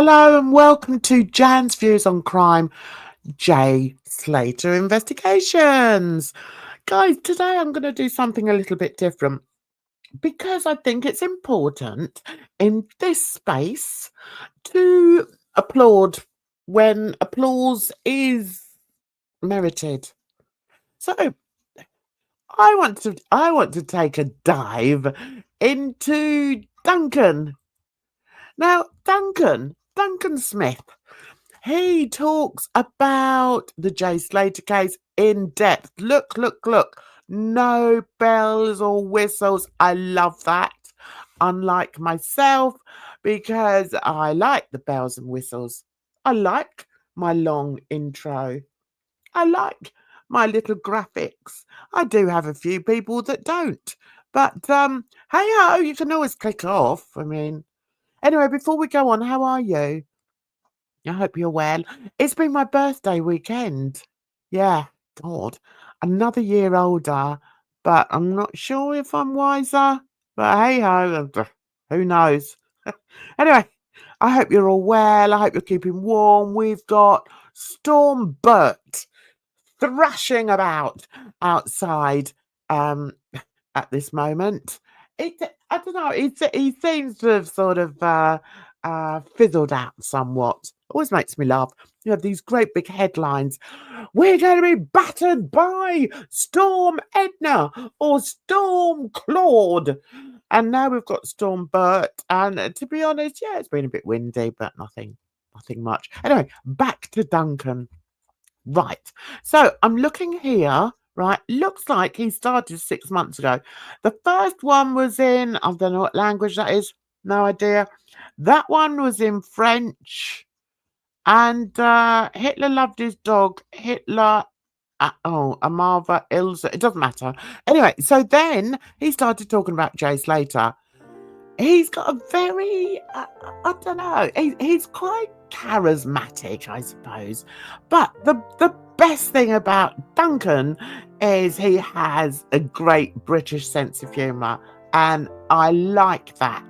Hello and welcome to Jan's Views on Crime, Jay Slater Investigations. Guys, today I'm going to do something a little bit different because I think it's important in this space to applaud when applause is merited. So I want to take a dive into Duncan. Now, Duncan Smith. He talks about the Jay Slater case in depth. Look. No bells or whistles. I love that. Unlike myself, because I like the bells and whistles. I like my long intro. I like my little graphics. I do have a few people that don't. But hey ho, you can always click off. I mean, anyway, before we go on, how are you? I hope you're well. It's been my birthday weekend. Yeah, God, another year older, but I'm not sure if I'm wiser. But hey ho, who knows? Anyway, I hope you're all well. I hope you're keeping warm. We've got Storm Bert thrashing about outside at this moment. It, I don't know. He seems to have sort of fizzled out somewhat. Always makes me laugh. You have these great big headlines. We're going to be battered by Storm Edna or Storm Claude. And now we've got Storm Bert. And to be honest, yeah, it's been a bit windy, but nothing much. Anyway, back to Duncan. Right. So I'm looking here. Right. Looks like he started 6 months ago. The first one was in, I don't know what language that is. No idea. That one was in French. And Hitler loved his dog. Hitler. Amarva Ilza. It doesn't matter. Anyway, so then he started talking about Jay Slater. He's got a very, I don't know, he's quite charismatic, I suppose. But the best thing about Duncan is he has a great British sense of humour, and I like that.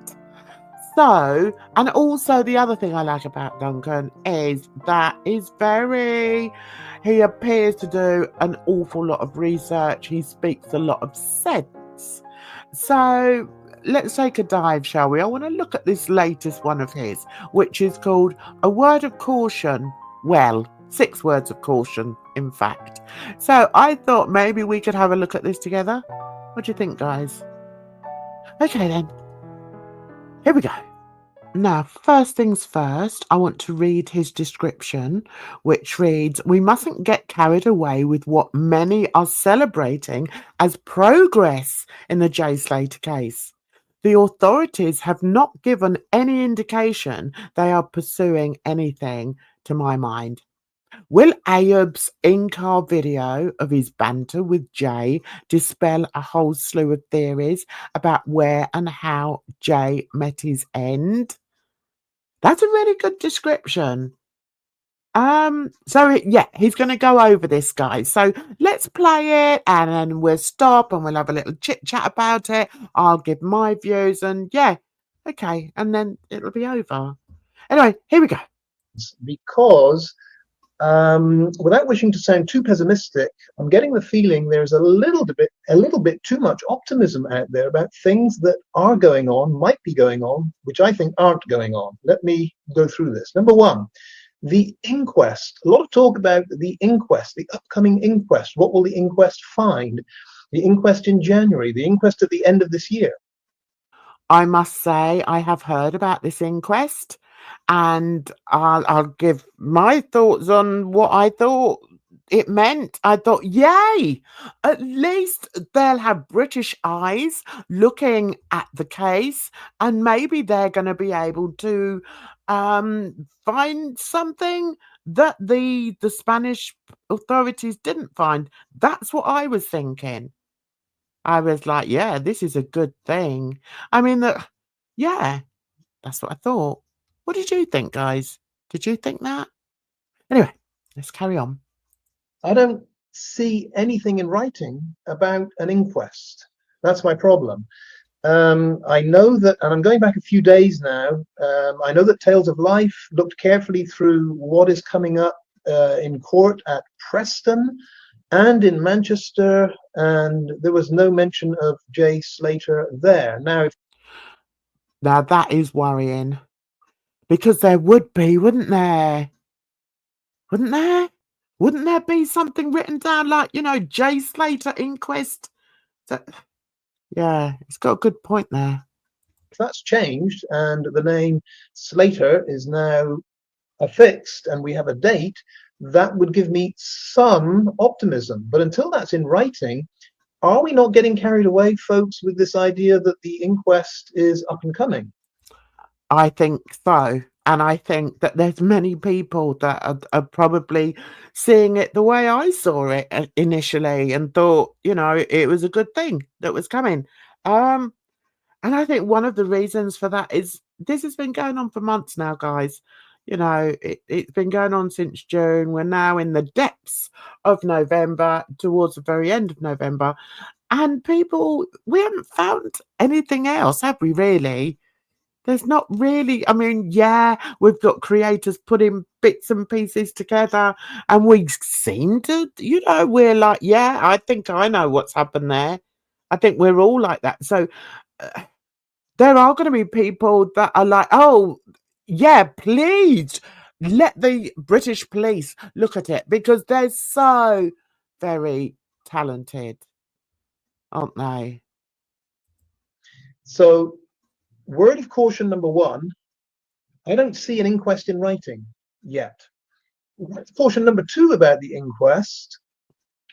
So, and also the other thing I like about Duncan is that he appears to do an awful lot of research. He speaks a lot of sense. So, let's take a dive, shall we? I want to look at this latest one of his, which is called A Word of Caution. Well, 6 words of caution, in fact. So I thought maybe we could have a look at this together. What do you think, guys? Okay, then. Here we go. Now, first things first, I want to read his description, which reads, "We mustn't get carried away with what many are celebrating as progress in the Jay Slater case. The authorities have not given any indication they are pursuing anything, to my mind. Will Ayub's in-car video of his banter with Jay dispel a whole slew of theories about where and how Jay met his end?" That's a really good description. Yeah, he's going to go over this, guys. So let's play it and then we'll stop and we'll have a little chit chat about it. I'll give my views and yeah, okay. And then it'll be over. Anyway, here we go. Because without wishing to sound too pessimistic, I'm getting the feeling there's a little bit too much optimism out there about things that are going on, might be going on, which I think aren't going on. Let me go through this. Number one, the inquest. A lot of talk about the inquest, the upcoming inquest. What will the inquest find? The inquest in January, the inquest at the end of this year. I must say I have heard about this inquest and I'll give my thoughts on what I thought it meant. I thought, yay, at least they'll have British eyes looking at the case and maybe they're going to be able to find something that the Spanish authorities didn't find. That's what I was thinking. I was like, yeah, this is a good thing. I mean, yeah, that's what I thought. What did you think, guys? Did you think that? Anyway, let's carry on. I don't see anything in writing about an inquest. That's my problem. I know that, and I'm going back a few days now. I know that Tales of Life looked carefully through what is coming up in court at Preston and in Manchester, and there was no mention of Jay Slater there. Now that is worrying, because there would be, wouldn't there? Wouldn't there? Wouldn't there be something written down like, Jay Slater inquest? Yeah, it's got a good point there. if that's changed and the name Slater is now affixed and we have a date, that would give me some optimism. But until that's in writing, are we not getting carried away, folks, with this idea that the inquest is up and coming? I think so. And I think that there's many people that are probably seeing it the way I saw it initially and thought, it was a good thing that was coming. And I think one of the reasons for that is this has been going on for months now, guys. It's been going on since June. We're now in the depths of November, towards the very end of November. And we haven't found anything else, have we, really? There's not really, I mean, yeah, we've got creators putting bits and pieces together, and we seem to, we're like, yeah, I think I know what's happened there. I think we're all like that. So there are going to be people that are like, oh, yeah, please let the British police look at it, because they're so very talented, aren't they? So, word of caution number one, I don't see an inquest in writing yet. Word of caution number two about the inquest,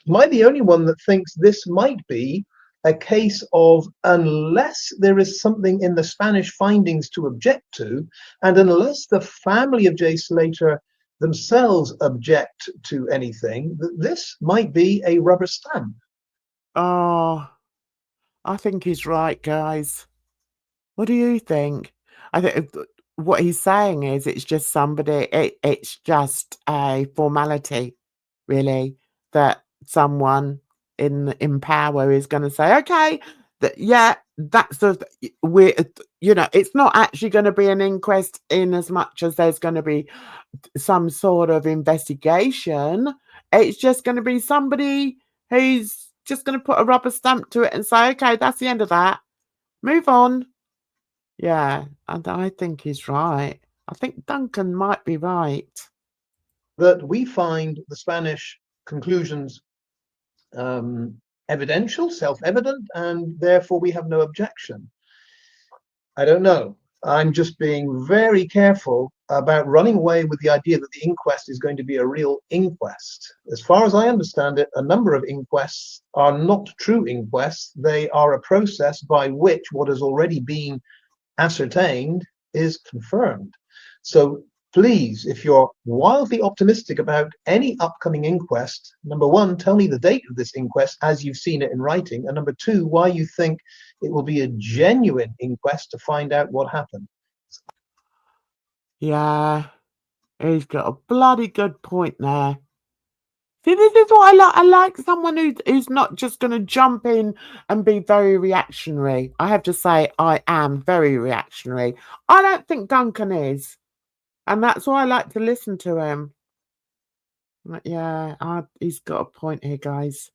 am I the only one that thinks this might be a case of, unless there is something in the Spanish findings to object to, and unless the family of Jay Slater themselves object to anything, that this might be a rubber stamp? Oh, I think he's right, guys. What do you think? I think what he's saying is it's just it's just a formality, really, that someone in power is going to say, okay, yeah, that's we're, it's not actually going to be an inquest in as much as there's going to be some sort of investigation. It's just going to be somebody who's just going to put a rubber stamp to it and say, okay, that's the end of that. Move on. Yeah, and I think he's right. I think Duncan might be right. That we find the Spanish conclusions evidential, self-evident, and therefore we have no objection. I don't know. I'm just being very careful about running away with the idea that the inquest is going to be a real inquest. As far as I understand it, a number of inquests are not true inquests. They are a process by which what has already been ascertained is confirmed. So please, if you're wildly optimistic about any upcoming inquest, number one, tell me the date of this inquest as you've seen it in writing, and number two, why you think it will be a genuine inquest to find out what happened. Yeah, he's got a bloody good point there. See, this is what I like. I like someone who's not just going to jump in and be very reactionary. I have to say, I am very reactionary. I don't think Duncan is. And that's why I like to listen to him. But yeah, he's got a point here, guys.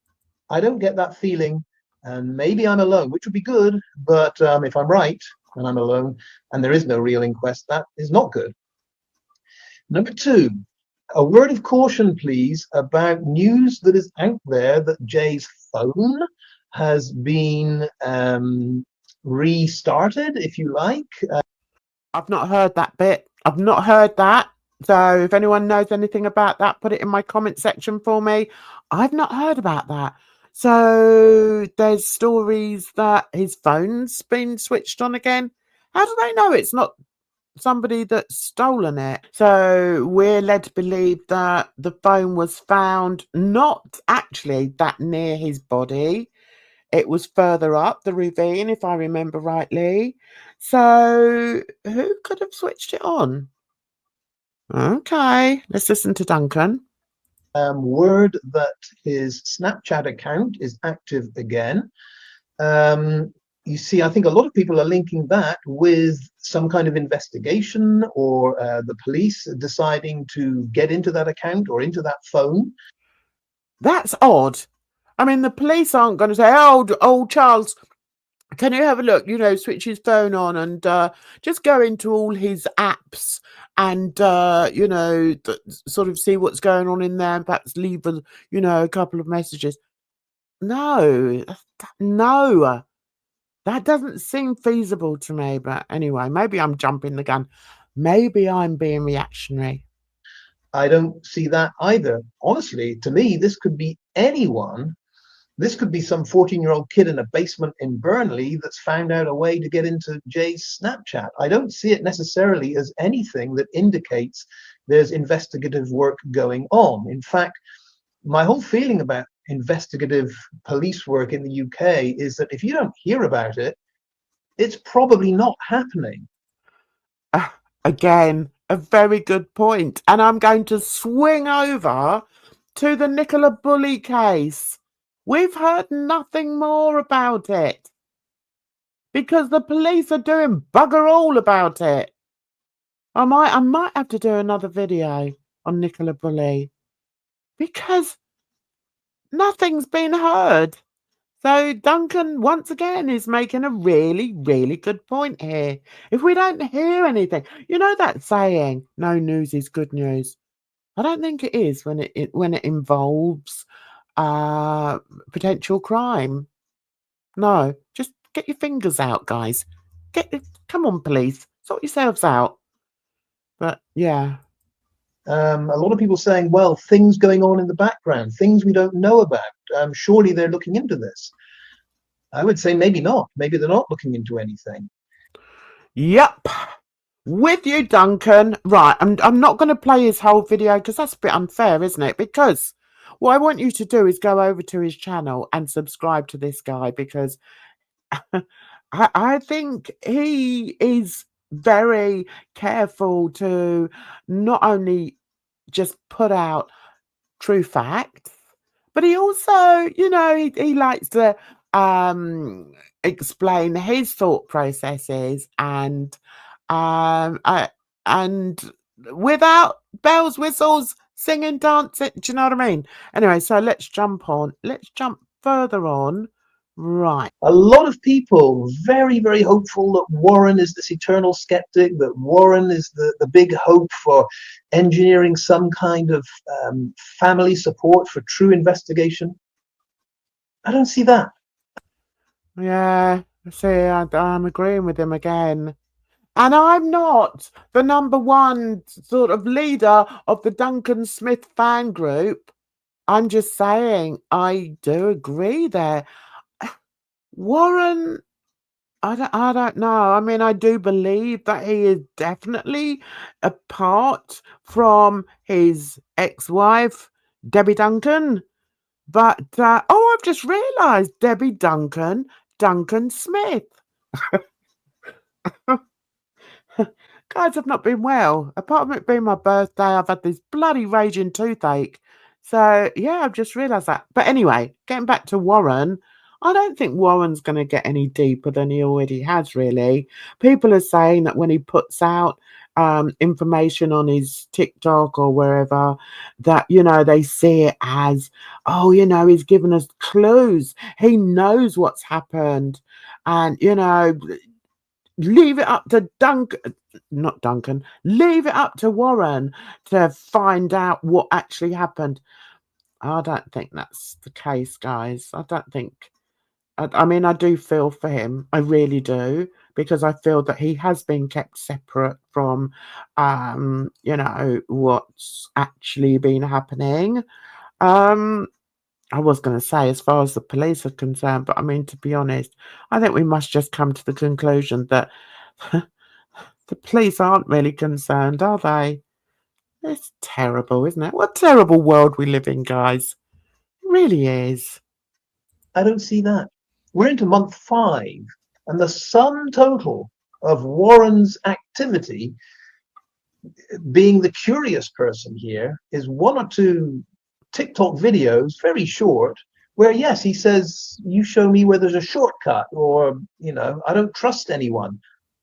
I don't get that feeling, and maybe I'm alone, which would be good, but if I'm right and I'm alone and there is no real inquest, that is not good. Number two, a word of caution, please, about news that is out there that Jay's phone has been restarted, if you like. I've not heard that bit. I've not heard that. So if anyone knows anything about that, put it in my comment section for me. I've not heard about that. So there's stories that his phone's been switched on again. How do they know it's not somebody that's stolen it? So we're led to believe that the phone was found not actually that near his body. It was further up the ravine, if I remember rightly. So who could have switched it on? Okay, let's listen to Duncan. Word that his Snapchat account is active again. you see, I think a lot of people are linking that with some kind of investigation, or the police deciding to get into that account or into that phone. That's odd. I mean, the police aren't going to say, "Oh, Charles, can you have a look? Switch his phone on and just go into all his apps and sort of see what's going on in there, and perhaps leave a couple of messages." No, no, that doesn't seem feasible to me. But anyway, maybe I'm jumping the gun. Maybe I'm being reactionary. I don't see that either. Honestly, to me, this could be anyone. This could be some 14-year-old kid in a basement in Burnley that's found out a way to get into Jay's Snapchat. I don't see it necessarily as anything that indicates there's investigative work going on. In fact, my whole feeling about investigative police work in the UK is that if you don't hear about it, it's probably not happening. Again, a very good point. And I'm going to swing over to the Nicola Bulley case. We've heard nothing more about it because the police are doing bugger all about it. I might have to do another video on Nicola Bulley because nothing's been heard. So Duncan, once again, is making a really, really good point here. If we don't hear anything, that saying, no news is good news. I don't think it is when it involves potential crime. No, just get your fingers out, guys. Come on, police, sort yourselves out. But yeah. A lot of people saying, well, things going on in the background, things we don't know about. Surely they're looking into this. I would say maybe not. Maybe they're not looking into anything. Yep. With you, Duncan. Right, I'm not going to play his whole video because that's a bit unfair, isn't it? Because what I want you to do is go over to his channel and subscribe to this guy because I think he is very careful to not only just put out true facts, but he also, he likes to explain his thought processes and and without bells, whistles, singing, dancing. Do you know what I mean? Anyway, so let's jump further on. Right. A lot of people very, very hopeful that Warren is this eternal skeptic, that Warren is the big hope for engineering some kind of family support for true investigation. I don't see that. Yeah, see, I'm agreeing with him again. And I'm not the number one sort of leader of the Duncan Smith fan group. I'm just saying, I do agree there. Warren, I don't know. I mean, I do believe that he is definitely apart from his ex-wife, Debbie Duncan. But, I've just realised Debbie Duncan, Duncan Smith. Guys, I've not been well. Apart from it being my birthday, I've had this bloody raging toothache. So, yeah, I've just realised that. But anyway, getting back to Warren, I don't think Warren's going to get any deeper than he already has, really. People are saying that when he puts out information on his TikTok or wherever, that, they see it as, he's given us clues. He knows what's happened. And, leave it up to leave it up to Warren to find out what actually happened. I don't think that's the case, guys. I don't think. I mean, I do feel for him. I really do, because I feel that he has been kept separate from, what's actually been happening. I was going to say, as far as the police are concerned, but I mean, to be honest, I think we must just come to the conclusion that the police aren't really concerned, are they? It's terrible, isn't it? What a terrible world we live in, guys. It really is. I don't see that. We're into month 5, and the sum total of Warren's activity, being the curious person here, is 1 or 2 TikTok videos, very short, where, yes, he says, you show me where there's a shortcut, or, I don't trust anyone.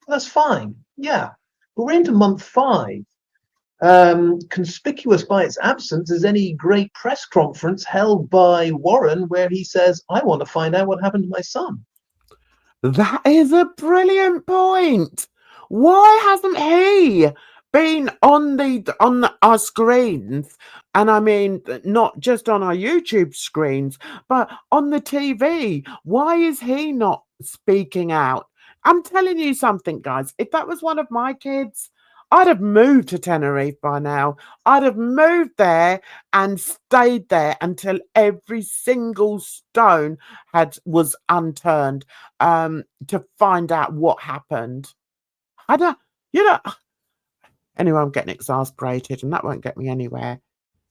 That's fine. Yeah. But we're into month 5. Conspicuous by its absence is any great press conference held by Warren where he says, I want to find out what happened to my son. That is a brilliant point. Why hasn't he been on our screens? And I mean, not just on our YouTube screens, but on the TV. Why is he not speaking out? I'm telling you something, guys. If that was one of my kids, I'd have moved to Tenerife by now. I'd have moved there and stayed there until every single stone was unturned to find out what happened. I don't, you know. Anyway, I'm getting exasperated, and that won't get me anywhere.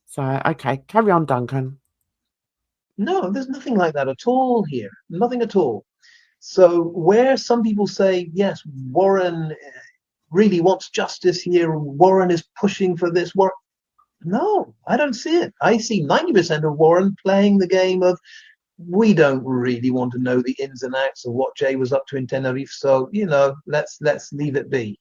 So, okay, carry on, Duncan. No, there's nothing like that at all here. Nothing at all. So where some people say, yes, Warren really wants justice here, Warren is pushing for this, no, I don't see it. I see 90% of Warren playing the game of, we don't really want to know the ins and outs of what Jay was up to in Tenerife, so let's leave it be.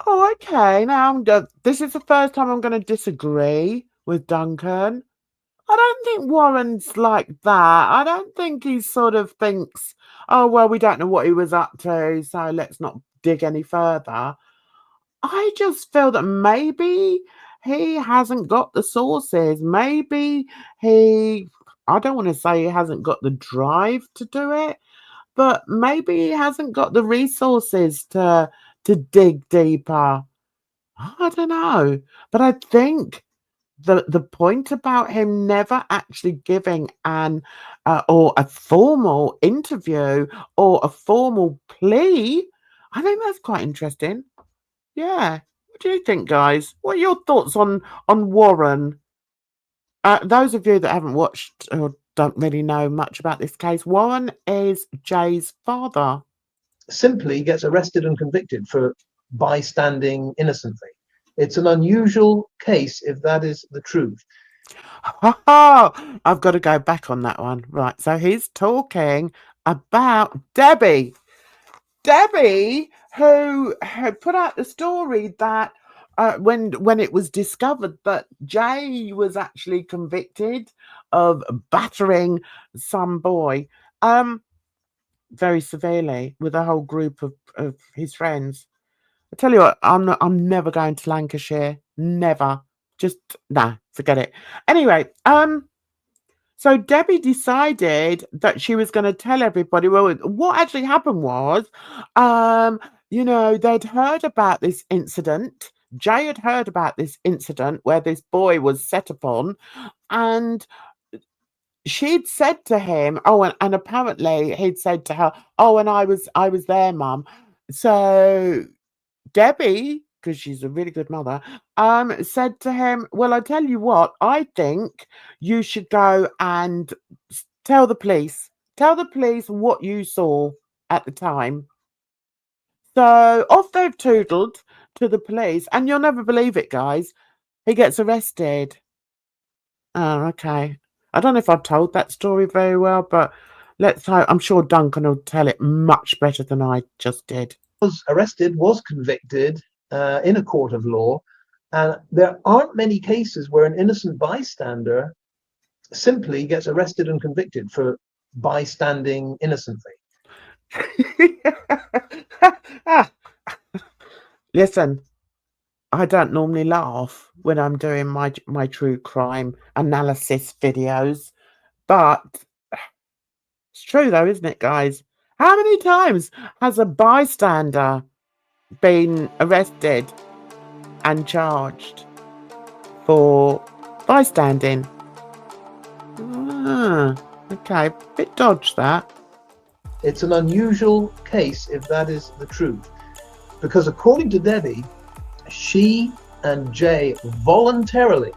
Oh, okay. Now this is the first time I'm going to disagree with Duncan. I don't think Warren's like that. I don't think he sort of thinks, oh, well, we don't know what he was up to, so let's not dig any further. I just feel that maybe he hasn't got the sources. Maybe I don't want to say he hasn't got the drive to do it, but maybe he hasn't got the resources to dig deeper. I don't know. But I think the point about him never actually giving or a formal interview or a formal plea, I think that's quite interesting. Yeah. What do you think, guys? What are your thoughts on Warren? Those of you that haven't watched or don't really know much about this case, Warren is Jay's father. Simply gets arrested and convicted for bystanding innocently. It's an unusual case, if that is the truth. I've got to go back on that one. Right. So he's talking about Debbie. Debbie, who had put out the story that when it was discovered that Jay was actually convicted of battering some boy very severely with a whole group of his friends. I tell you what, I'm never going to Lancashire. Never. Just forget it. Anyway, so Debbie decided that she was going to tell everybody. Well, what actually happened was, they'd heard about this incident. Jay had heard about this incident where this boy was set upon, and she'd said to him, and apparently he'd said to her, and I was there, Mum. So Debbie, because she's a really good mother, said to him, well, I tell you what, I think you should go and tell the police what you saw at the time. So off they've tootled to the police, and you'll never believe it, guys. He gets arrested. Oh, okay. I don't know if I've told that story very well, but let's hope. I'm sure Duncan will tell it much better than I just did. Was arrested, was convicted in a court of law, and there aren't many cases where an innocent bystander simply gets arrested and convicted for bystanding innocently. Listen, I don't normally laugh when I'm doing my true crime analysis videos, but it's true though, isn't it, guys? How many times has a bystander been arrested and charged for bystanding? Okay, bit dodge that. It's an unusual case, if that is the truth, because according to Debbie, she and Jay voluntarily,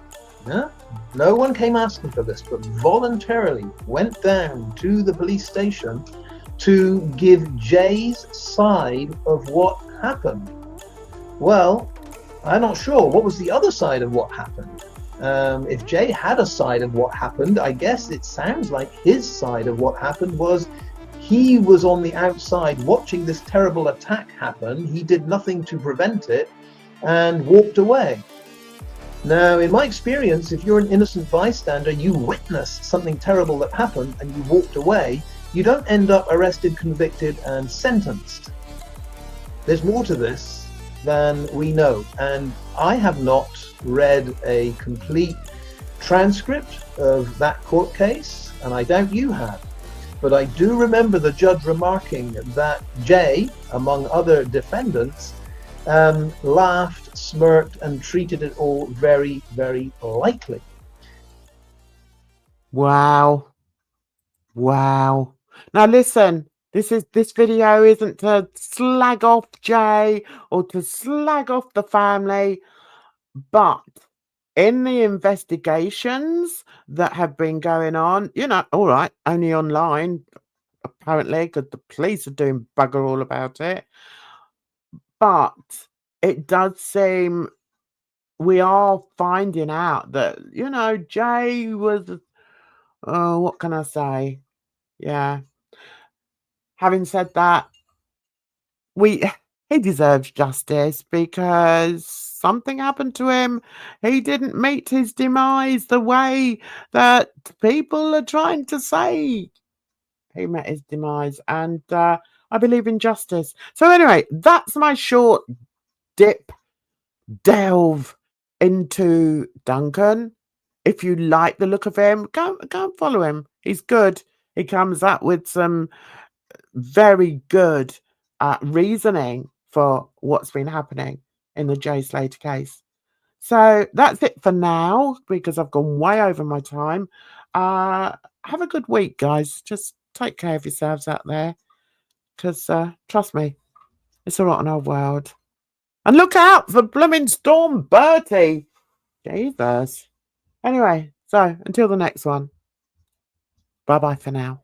no one came asking for this, but voluntarily went down to the police station to give Jay's side of what happened. Well, I'm not sure. What was the other side of what happened? If Jay had a side of what happened, I guess it sounds like his side of what happened was he was on the outside watching this terrible attack happen. He did nothing to prevent it and walked away. Now, in my experience, if you're an innocent bystander, you witness something terrible that happened and you walked away, you don't end up arrested, convicted, and sentenced. There's more to this than we know, and I have not read a complete transcript of that court case, and I doubt you have. But I do remember the judge remarking that Jay, among other defendants, laughed, smirked, and treated it all very, very lightly. Wow. Wow. Now listen, this video isn't to slag off Jay or to slag off the family, but in the investigations that have been going on, you know, all right, only online, apparently, because the police are doing bugger all about it. But it does seem we are finding out that, you know, Jay was, what can I say? Yeah. Having said that, he deserves justice because something happened to him. He didn't meet his demise the way that people are trying to say he met his demise, and I believe in justice. So anyway, that's my short delve into Duncan. If you like the look of him, go and follow him. He's good. He comes up with some very good reasoning for what's been happening in the Jay Slater case. So that's it for now, because I've gone way over my time. Have a good week, guys. Just take care of yourselves out there, because trust me, it's a rotten old world. And look out for blooming Storm Bertie. Jesus. Anyway, so until the next one, bye-bye for now.